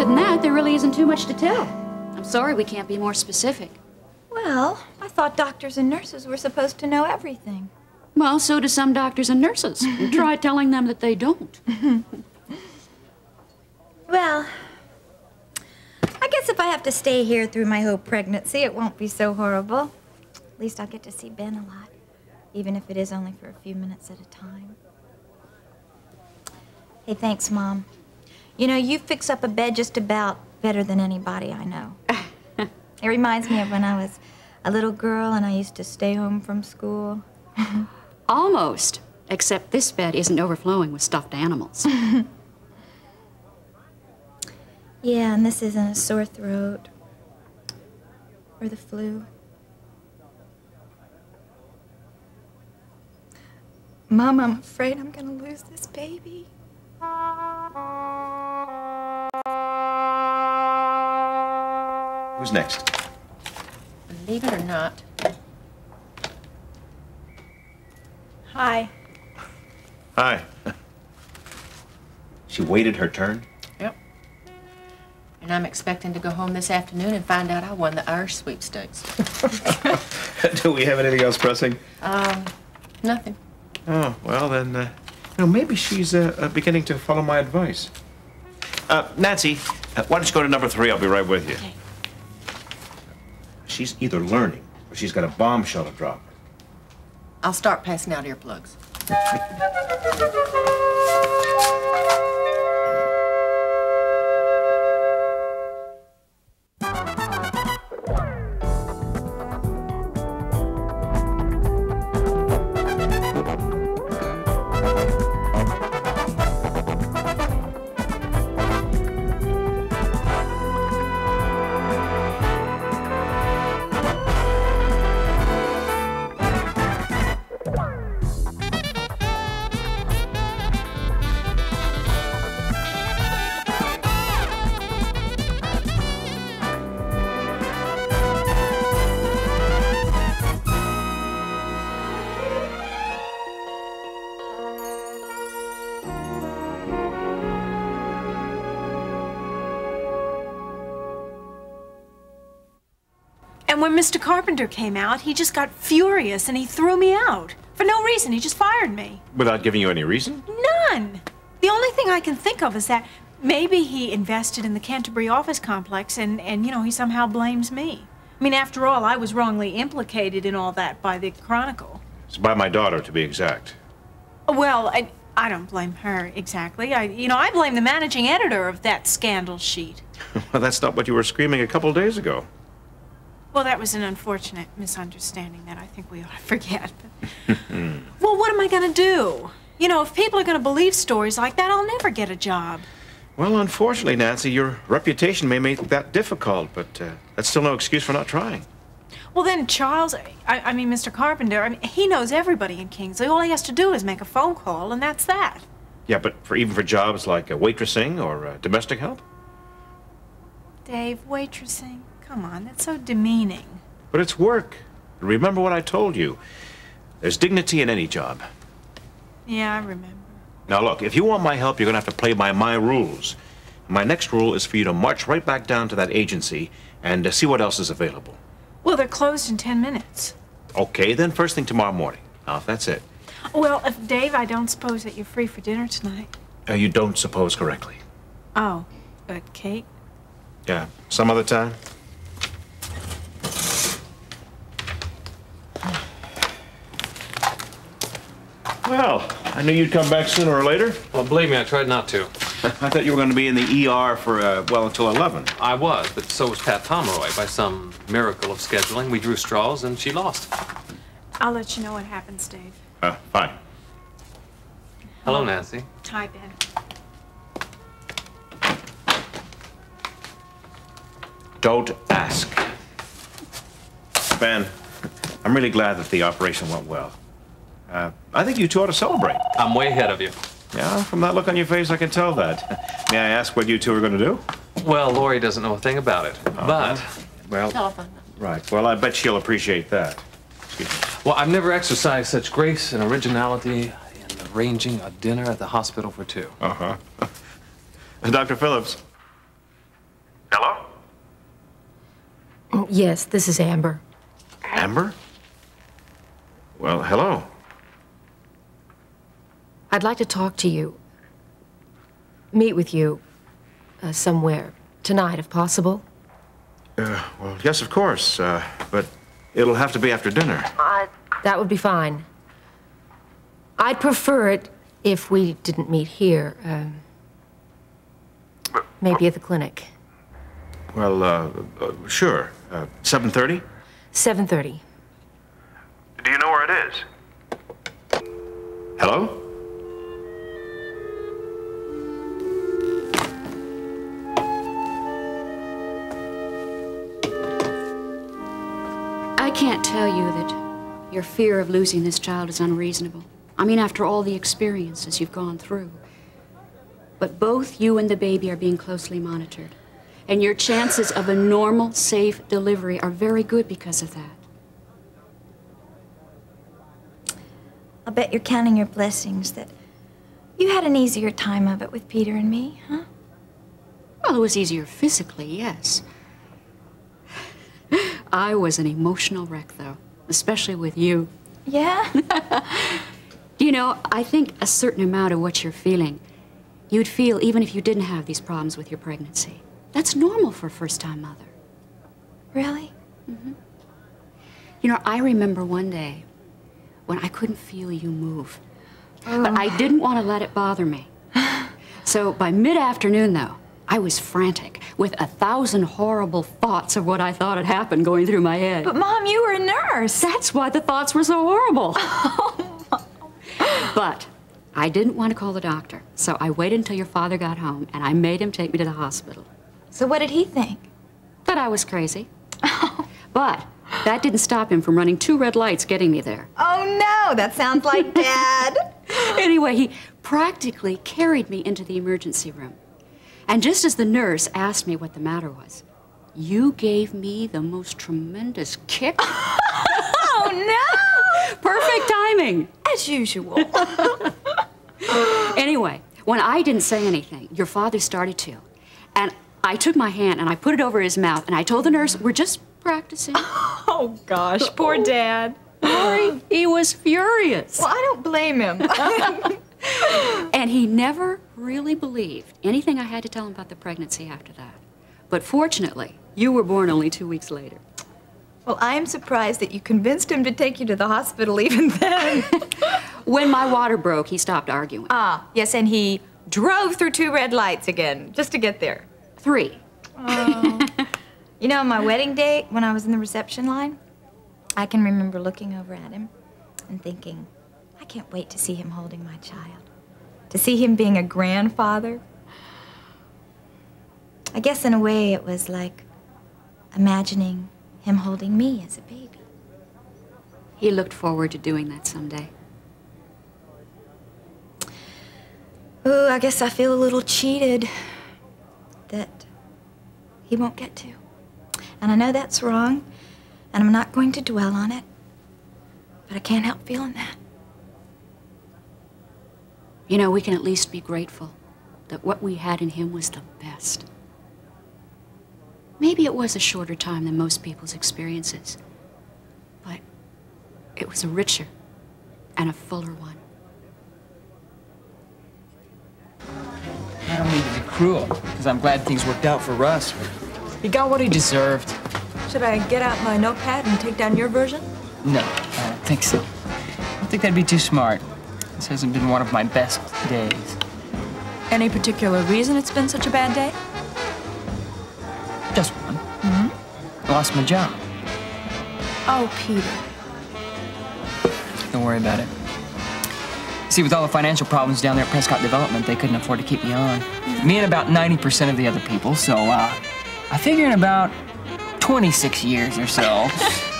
than that, there really isn't too much to tell. I'm sorry we can't be more specific. Well, I thought doctors and nurses were supposed to know everything. Well, so do some doctors and nurses. Try telling them that they don't. Well, I guess if I have to stay here through my whole pregnancy, it won't be so horrible. At least I'll get to see Ben a lot, even if it is only for a few minutes at a time. Hey, thanks, Mom. You know, you fix up a bed just about better than anybody I know. It reminds me of when I was a little girl and I used to stay home from school. Almost, except this bed isn't overflowing with stuffed animals. Yeah, and this isn't a sore throat or the flu. Mom, I'm afraid I'm gonna lose this baby. Who's next? Believe it or not. Hi. Hi. She waited her turn? Yep. And I'm expecting to go home this afternoon and find out I won the Irish sweepstakes. Do we have anything else pressing? Nothing. Oh, well then, you know, maybe she's beginning to follow my advice. Nancy, why don't you go to number 3? I'll be right with you. Okay. She's either learning or she's got a bombshell to drop. I'll start passing out earplugs. And when Mr. Carpenter came out, he just got furious and he threw me out. For no reason, he just fired me. Without giving you any reason? None. The only thing I can think of is that maybe he invested in the Canterbury office complex and you know, he somehow blames me. I mean, after all, I was wrongly implicated in all that by the Chronicle. It's by my daughter, to be exact. Well, I don't blame her exactly. I blame the managing editor of that scandal sheet. Well, that's not what you were screaming a couple days ago. Well, that was an unfortunate misunderstanding that I think we ought to forget. But well, what am I going to do? You know, if people are going to believe stories like that, I'll never get a job. Well, unfortunately, Nancy, your reputation may make that difficult, but that's still no excuse for not trying. Well, then, Charles, I mean, Mr. Carpenter, I mean, he knows everybody in Kingsley. All he has to do is make a phone call, and that's that. Yeah, but even for jobs like waitressing or domestic help? Dave, waitressing? Come on, that's so demeaning. But it's work. Remember what I told you. There's dignity in any job. Yeah, I remember. Now, look, if you want my help, you're going to have to play by my rules. My next rule is for you to march right back down to that agency and see what else is available. Well, they're closed in 10 minutes. Okay, then first thing tomorrow morning. Now, if that's it. Well, Dave, I don't suppose that you're free for dinner tonight. You don't suppose correctly. Oh, but Kate? Yeah, some other time? Well, I knew you'd come back sooner or later. Well, believe me, I tried not to. I thought you were going to be in the ER for, well, until 11. I was, but so was Pat Pomeroy. By some miracle of scheduling, we drew straws and she lost. I'll let you know what happens, Dave. Fine. Hello, Nancy. Hi, Ben. Don't ask. Ben, I'm really glad that the operation went well. I think you two ought to celebrate. I'm way ahead of you. Yeah, from that look on your face, I can tell that. May I ask what you two are going to do? Well, Lori doesn't know a thing about it, but... Well, Telephone. right. Well, I bet she'll appreciate that. Excuse me. Well, I've never exercised such grace and originality in arranging a dinner at the hospital for two. Dr. Phillips. Yes, this is Amber. Amber? Well, hello. I'd like to talk to you. Meet with you somewhere tonight, if possible. Well, yes, of course, but it'll have to be after dinner. That would be fine. I'd prefer it if we didn't meet here. Maybe at the clinic. Well, sure. 7:30? 7:30. Do you know where it is? Hello? I can't tell you that your fear of losing this child is unreasonable. I mean, after all the experiences you've gone through. But both you and the baby are being closely monitored. And your chances of a normal, safe delivery are very good because of that. I'll bet you're counting your blessings that you had an easier time of it with Peter and me, huh? Well, it was easier physically, yes. I was an emotional wreck, though, especially with you. Yeah? You know, I think a certain amount of what you're feeling, you'd feel even if you didn't have these problems with your pregnancy. That's normal for a first-time mother. Really? Mm-hmm. You know, I remember one day when I couldn't feel you move. Oh. But I didn't want to let it bother me. So by mid-afternoon, though, I was frantic with 1,000 horrible thoughts of what I thought had happened going through my head. But, Mom, you were a nurse. That's why the thoughts were so horrible. But I didn't want to call the doctor, so I waited until your father got home, and I made him take me to the hospital. So what did he think? That I was crazy. But that didn't stop him from running 2 red lights getting me there. Oh, no, that sounds like Dad. Anyway, he practically carried me into the emergency room. And just as the nurse asked me what the matter was, you gave me the most tremendous kick. Oh, no! Perfect timing. As usual. Anyway, when I didn't say anything, your father started to. And I took my hand and I put it over his mouth and I told the nurse, we're just practicing. Oh, gosh, poor Dad. Boy, he was furious. Well, I don't blame him. And he never really believed anything I had to tell him about the pregnancy after that. But fortunately, you were born only 2 weeks later. Well, I am surprised that you convinced him to take you to the hospital even then. When my water broke, he stopped arguing. Ah, yes, and he drove through 2 red lights again, just to get there. 3. Oh. You know, on my wedding day, when I was in the reception line, I can remember looking over at him and thinking, I can't wait to see him holding my child, to see him being a grandfather. I guess in a way it was like imagining him holding me as a baby. He looked forward to doing that someday. Ooh, I guess I feel a little cheated that he won't get to. And I know that's wrong, and I'm not going to dwell on it, but I can't help feeling that. You know, we can at least be grateful that what we had in him was the best. Maybe it was a shorter time than most people's experiences, but it was a richer and a fuller one. I don't mean to be cruel, because I'm glad things worked out for Russ. He got what he deserved. Should I get out my notepad and take down your version? No, I don't think so. I don't think that'd be too smart. This hasn't been one of my best days. Any particular reason it's been such a bad day? Just one. I lost my job. Oh, Peter. Don't worry about it. See, with all the financial problems down there at Prescott Development, they couldn't afford to keep me on. Me and about 90% of the other people, so I figure in about 26 years or so,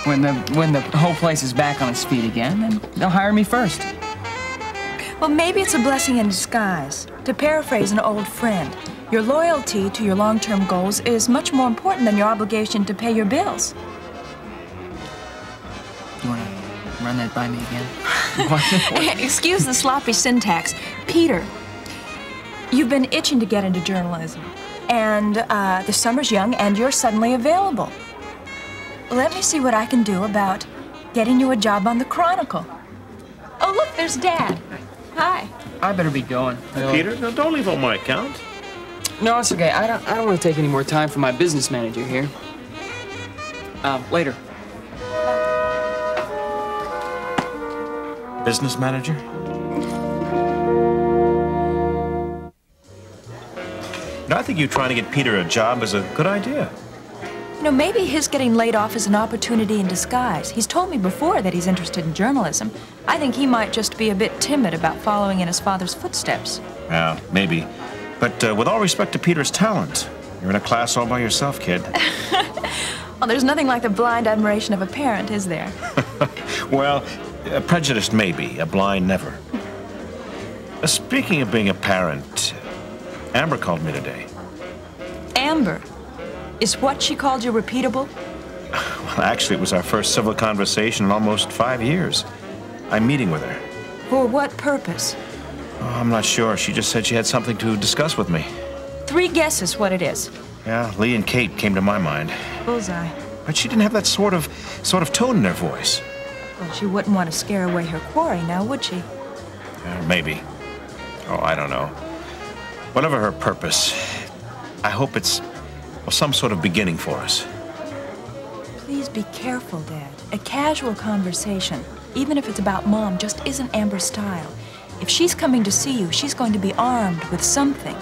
when the whole place is back on its feet again, then they'll hire me first. Well, maybe it's a blessing in disguise. To paraphrase an old friend, your loyalty to your long-term goals is much more important than your obligation to pay your bills. You want to run that by me again? Excuse the sloppy syntax. Peter, you've been itching to get into journalism. And the summer's young, and you're suddenly available. Let me see what I can do about getting you a job on the Chronicle. Oh, look, there's Dad. Hi. I better be going. Peter, no, don't leave on my account. No, it's okay. I don't want to take any more time from my business manager here. Later. Business manager? No, I think you trying to get Peter a job is a good idea. You know, maybe his getting laid off is an opportunity in disguise. He's told me before that he's interested in journalism. I think he might just be a bit timid about following in his father's footsteps. Yeah, maybe. But with all respect to Peter's talent, you're in a class all by yourself, kid. Well, there's nothing like the blind admiration of a parent, is there? Well, prejudiced maybe, a blind never. Speaking of being a parent, Amber called me today. Amber? Is what she called you repeatable? Well, actually, it was our first civil conversation in almost 5 years. I'm meeting with her. For what purpose? Oh, I'm not sure. She just said she had something to discuss with me. 3 guesses what it is. Yeah, Lee and Kate came to my mind. Bullseye. But she didn't have that sort of tone in her voice. Well, she wouldn't want to scare away her quarry now, would she? Maybe. Oh, I don't know. Whatever her purpose, I hope it's, well, some sort of beginning for us. Please be careful, Dad. A casual conversation, even if it's about Mom, just isn't Amber's style. If she's coming to see you, she's going to be armed with something.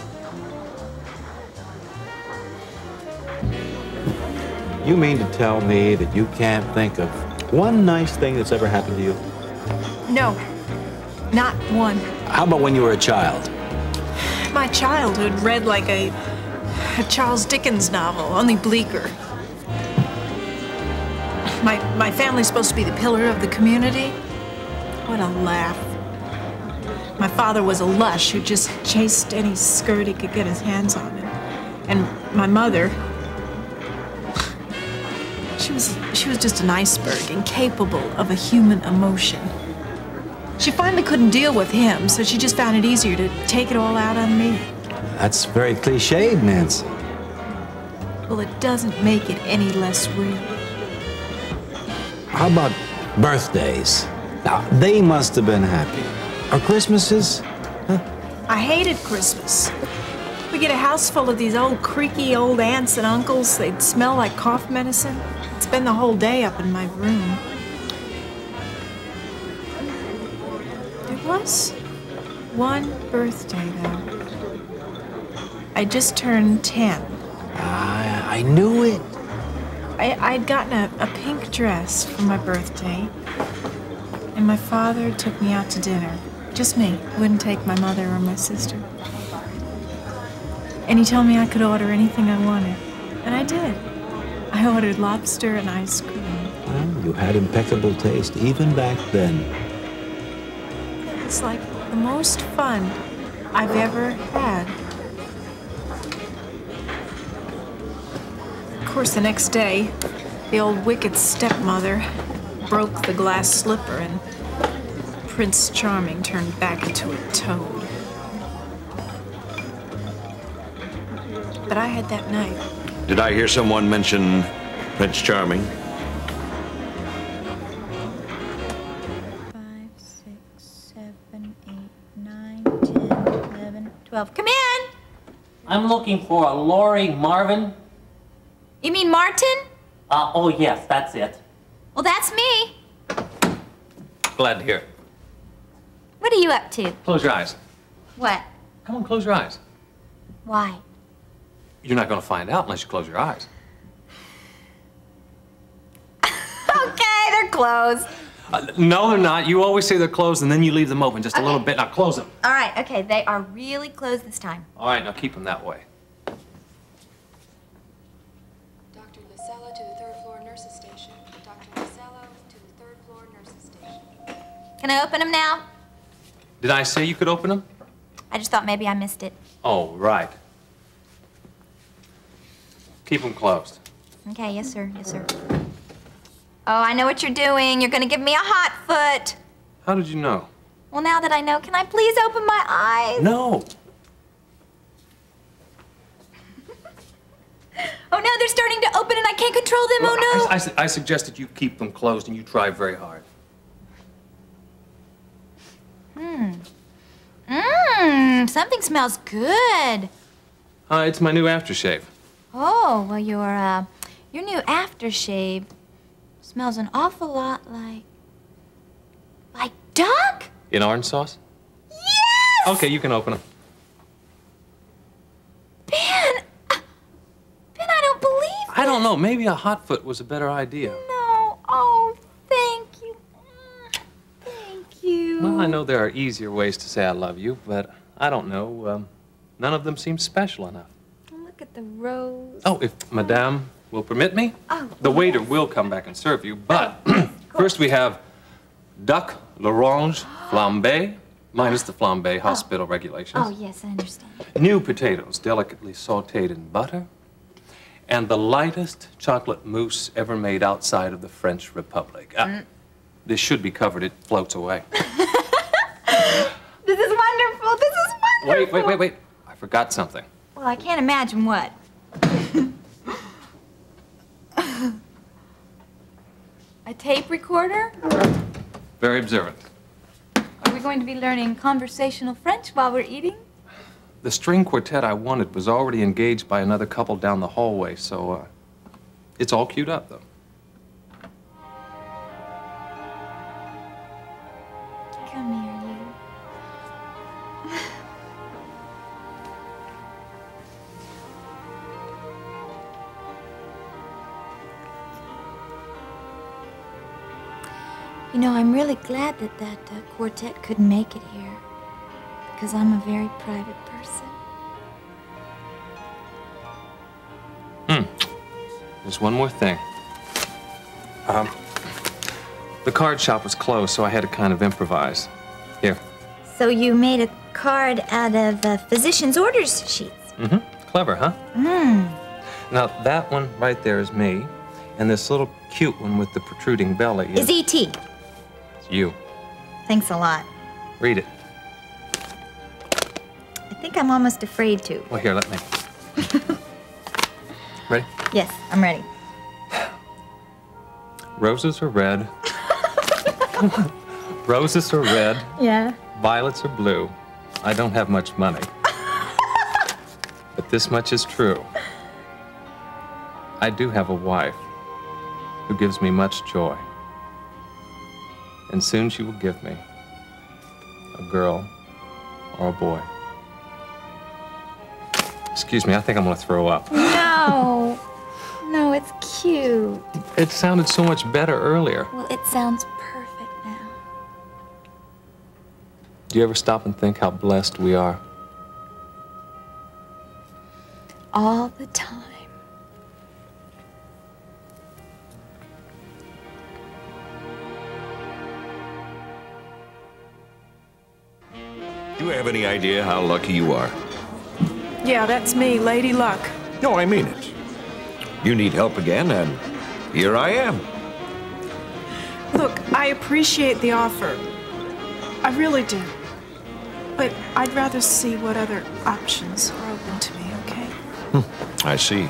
You mean to tell me that you can't think of one nice thing that's ever happened to you? No, not one. How about when you were a child? My childhood read like a Charles Dickens novel, only bleaker. My family's supposed to be the pillar of the community. What a laugh. My father was a lush who just chased any skirt he could get his hands on. And my mother, she was just an iceberg, incapable of a human emotion. She finally couldn't deal with him, so she just found it easier to take it all out on me. That's very cliched, Nancy. Well, it doesn't make it any less real. How about birthdays? Now, they must have been happy. Or Christmases? Huh? I hated Christmas. We get a house full of these old creaky old aunts and uncles. They'd smell like cough medicine. I'd spend the whole day up in my room. There was one birthday, though. I just turned 10. I knew it. I'd gotten a pink dress for my birthday, and my father took me out to dinner. Just me. Wouldn't take my mother or my sister. And he told me I could order anything I wanted. And I did. I ordered lobster and ice cream. Well, you had impeccable taste, even back then. It's like the most fun I've ever had. Of course, the next day, the old wicked stepmother broke the glass slipper and Prince Charming turned back into a toad. But I had that night. Did I hear someone mention Prince Charming? 5, 6, 7, 8, 9, 10, 11, 12. Come in! I'm looking for a Lori Marvin. You mean Martin? Oh, yes, that's it. Well, that's me. Glad to hear it. What are you up to? Close your eyes. What? Come on, close your eyes. Why? You're not going to find out unless you close your eyes. Okay, they're closed. No, they're not. You always say they're closed and then you leave them open just a little bit. Now close them. All right, okay, they are really closed this time. All right, now keep them that way. Dr. Lasello to the 3rd floor nurses station. Dr. Lasello to the 3rd floor nurses station. Can I open them now? Did I say you could open them? I just thought maybe I missed it. Oh, right. Keep them closed. Okay, yes, sir, yes, sir. Oh, I know what you're doing. You're gonna give me a hot foot. How did you know? Well, now that I know, can I please open my eyes? No. Oh, now they're starting to open and I can't control them. Oh, no. I suggest that you keep them closed and you try very hard. Something smells good. It's my new aftershave. Oh, well, your new aftershave smells an awful lot like duck? In orange sauce? Yes! Okay, you can open them. Ben, I don't believe I don't know. Maybe a hot foot was a better idea. No. Oh, thank you. Thank you. Well, I know there are easier ways to say I love you, but I don't know. None of them seem special enough. Look at the rose. Oh, if Madame will permit me, the waiter will come back and serve you. But first we have duck l'orange flambé, minus the flambé hospital regulations. Oh, yes, I understand. New potatoes, delicately sautéed in butter, and the lightest chocolate mousse ever made outside of the French Republic. This should be covered. It floats away. This is wonderful. This is wonderful. Wait. I forgot something. Well, I can't imagine what. A tape recorder? Very observant. Are we going to be learning conversational French while we're eating? The string quartet I wanted was already engaged by another couple down the hallway, so it's all queued up, though. Come here, you. You know, I'm really glad that quartet couldn't make it here, because I'm a very private person. There's one more thing. The card shop was closed, so I had to kind of improvise. Here. So you made a card out of physician's orders sheets? Clever, huh? Now, that one right there is me, and this little cute one with the protruding belly Is E.T. It's you. Thanks a lot. Read it. I think I'm almost afraid to. Well, here, let me. Ready? Yes, I'm ready. Roses are red. Roses are red. Yeah. Violets are blue. I don't have much money. But this much is true. I do have a wife who gives me much joy. And soon she will give me a girl or a boy. Excuse me, I think I'm gonna throw up. No. No, it's cute. It sounded so much better earlier. Well, it sounds perfect now. Do you ever stop and think how blessed we are? All the time. Do you have any idea how lucky you are? Yeah, that's me, Lady Luck. No, I mean it. You need help again, and here I am. Look, I appreciate the offer. I really do. But I'd rather see what other options are open to me, okay? I see.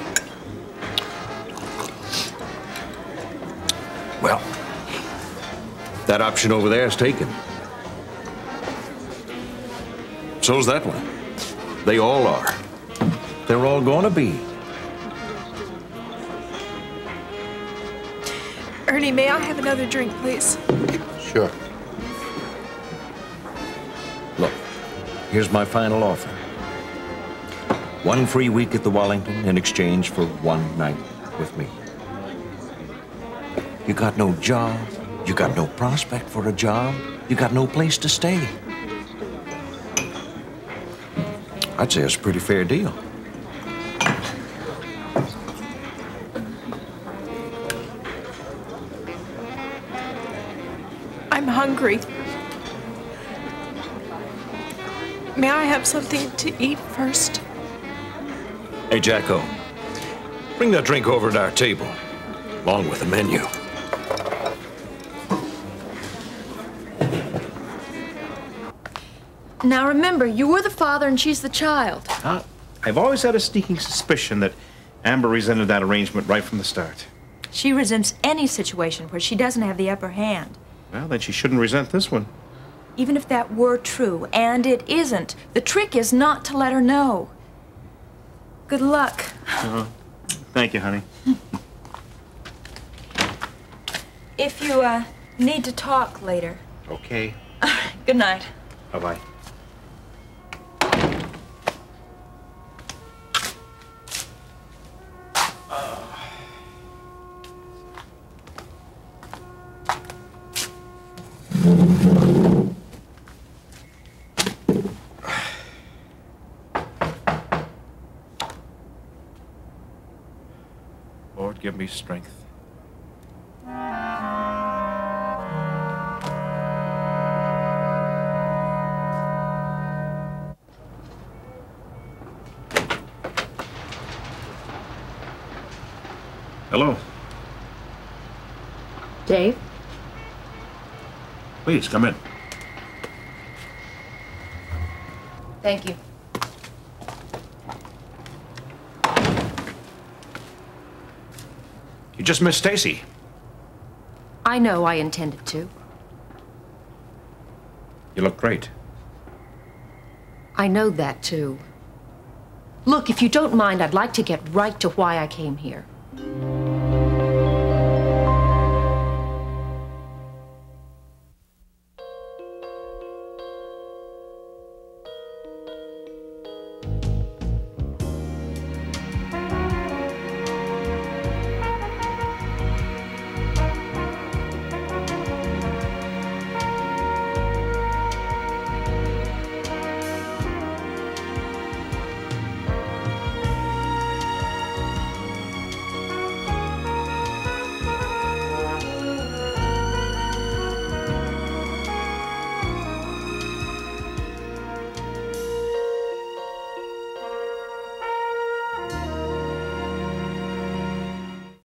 Well, that option over there is taken. So's that one. They all are. They're all gonna be. Ernie, may I have another drink, please? Sure. Look, here's my final offer. 1 free week at the Wellington in exchange for 1 night with me. You got no job, you got no prospect for a job, you got no place to stay. I'd say it's a pretty fair deal. I'm hungry. May I have something to eat first? Hey, Jacko, bring that drink over to our table, along with the menu. Now remember, you're the father and she's the child. I've always had a sneaking suspicion that Amber resented that arrangement right from the start. She resents any situation where she doesn't have the upper hand. Well, then she shouldn't resent this one. Even if that were true, and it isn't, the trick is not to let her know. Good luck. Thank you, honey. If you, need to talk later. Okay. Good night. Bye-bye. Lord, give me strength. Hello. Dave? Please, come in. Thank you. You just missed Stacy. I know I intended to. You look great. I know that, too. Look, if you don't mind, I'd like to get right to why I came here.